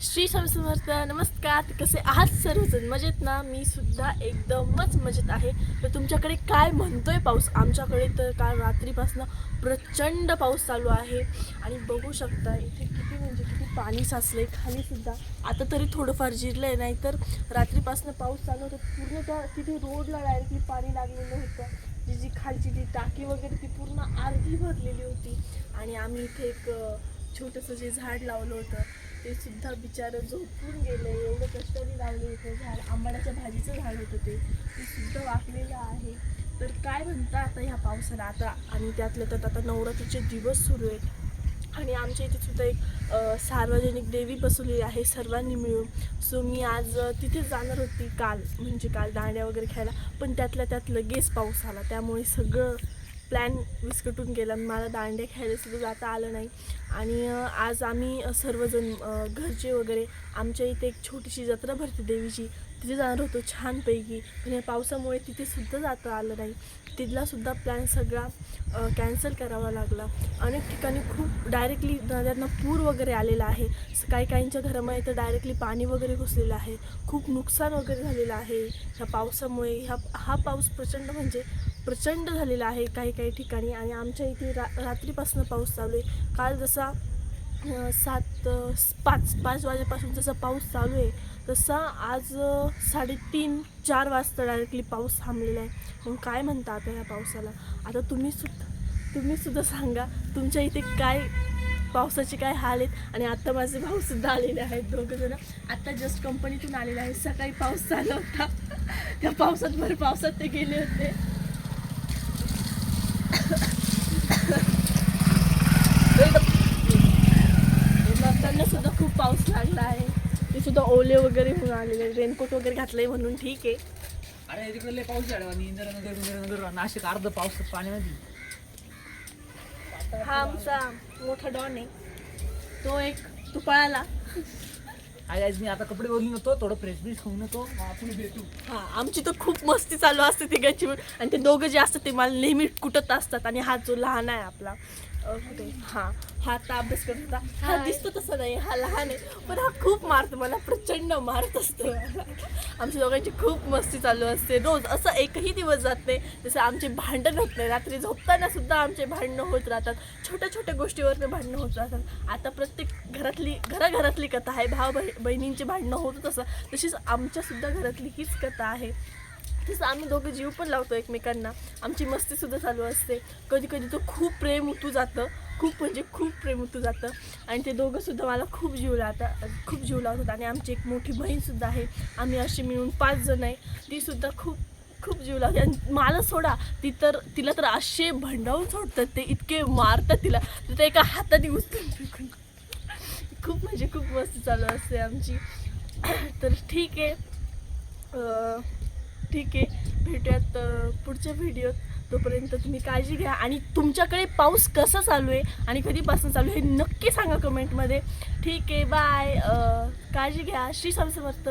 श्री स्वामी समर्थ. नमस्कार. कसे आहात सर्वजण? मजेत ना? मी सुद्धा एकदमच मजेत आहे. तर तुमच्याकडे काय म्हणतोय पाऊस? आमच्याकडे तर काल रात्रीपासून प्रचंड पाऊस चालू आहे आणि बघू शकता इथे किती पाणी साचलंय खाली सुद्धा. आता तरी थोडंफार जिरलंय, नाही तर रात्रीपासून पाऊस चालू होता. पूर्ण त्या तिथे रोडला डायरेक्टली पाणी लागलेलं होतं. जी खालची ती टाकी वगैरे ती पूर्ण अर्धी भरलेली होती. आणि आम्ही इथे एक छोटंसं जे झाड लावलं होतं ते सुद्धा बिचारं झोपून गेलं. एवढं कष्टाने लावलं होतं झाड, आंबाड्याच्या भाजीचं झाड होतं ते सुद्धा वाकलेलं आहे. तर काय म्हणता आता ह्या पावसाला? आता आणि त्यातल्या त्यात आता नवरात्रीचे दिवस सुरू आहेत आणि आमच्या इथे सुद्धा एक सार्वजनिक देवी बसवलेली आहे सर्वांनी मिळून. सो मी आज तिथे जाणार होती काल दांड्या वगैरे खेळायला, पण त्यातल्या त्यात लगेच पाऊस आला. त्यामुळे सगळं प्लॅन विस्कटून गेला. मला दांड्या खेळायला सुद्धा जाता आलं नाही. आणि आज आम्ही सर्वजण घरचे वगैरे आमच्या इथे एक छोटीशी जत्रा भरते देवीची, तिथे जाणार होतो छानपैकी. पण या पावसामुळे तिथे सुद्धा जाता आलं नाही. तिथलासुद्धा प्लॅन सगळा कॅन्सल करावा लागला. अनेक ठिकाणी खूप डायरेक्टली नद्यांना पूर वगैरे आलेला आहे. काहींच्या घरामध्ये तर डायरेक्टली पाणी वगैरे घुसलेलं आहे. खूप नुकसान वगैरे झालेलं आहे ह्या पावसामुळे. हा पाऊस प्रचंड झालेला आहे काही ठिकाणी. आणि आमच्या इथे रात्रीपासून पाऊस चालू आहे. काल जसा 5 वाजेपासून जसा पाऊस चालू आहे तसा आज 3:30-4 वाजता डायरेक्टली पाऊस थांबलेला आहे. मग काय म्हणता आता ह्या पावसाला? आता तुम्ही सुद्धा सांगा तुमच्या इथे काय पावसाचे काय हाल आहेत. आणि आता माझे भाऊसुद्धा आलेले आहेत, दोघंजणं. आत्ता जस्ट कंपनीतून आलेले आहेत. सकाळी पाऊस चालू होता, त्या पावसात ते गेले होते. त्यांना सुद्धा खूप पाऊस लागला आहे. ते सुद्धा ओले वगैरे होऊन आलेले, रेनकोट वगैरे घातलंय म्हणून ठीक आहे. अरे तिकडे पाऊस झाला आणि इंदिरानगर नाशिक अर्ध पाऊस पाण्यामध्ये. हा आमचा मोठा डॉन आहे, तो तू पळाला. आज मी आता कपडे बदलून होतो, थोडं फ्रेश खाऊन होतो, आपण भेटू. हा, आमची तर खूप मस्ती चालू असते तिघांची. आणि ते दोघं जे असतात ते मला नेहमी कुटत असतात. आणि हा जो लहान आहे आपला हा आता अभ्यास करत होता. हा दिसतो तसा नाही, हा लहान आहे, पण हा खूप मारतो मला, प्रचंड मारत असतो. आमच्या दोघांची खूप मस्ती चालू असते रोज. असं एकही दिवस जात नाही जसं आमचे भांडण होत नाही. रात्री झोपताना सुद्धा आमचे भांडणं होत राहतात. छोट्या गोष्टीवर भांडणं होत राहतात. आता प्रत्येक घराघरातली कथा आहे. बहिणींचे भांडणं होत तशीच आमच्या सुद्धा घरातली हीच कथा आहे. तसं आम्ही दोघं जीव पण लावतो एकमेकांना. आमची मस्ती सुद्धा चालू असते. कधी तर खूप प्रेम उतू जातं, खूप प्रेम उतू जातं. आणि ते दोघं सुद्धा मला खूप जीव लावतात. आणि आमची एक मोठी बहीणसुद्धा आहे. आम्ही अशी मिळून 5 जण आहे. ती सुद्धा खूप जीव लावते. आणि मला सोडा, तिला तर असे भंडावून सोडतात, ते इतके मारतात तिला, तर एका हाताने उचलून फेकून. खूप मस्ती चालू असते आमची. तर ठीक आहे, भेटूयात पुढच्या व्हिडिओत. तोपर्यंत तुम्ही काळजी घ्या. आणि तुमच्याकडे पाऊस कसा चालू आहे आणि कधीपासून चालू आहे हे नक्की सांगा कमेंटमध्ये. ठीक आहे, बाय. काळजी घ्या. श्री स्वामी समर्थ.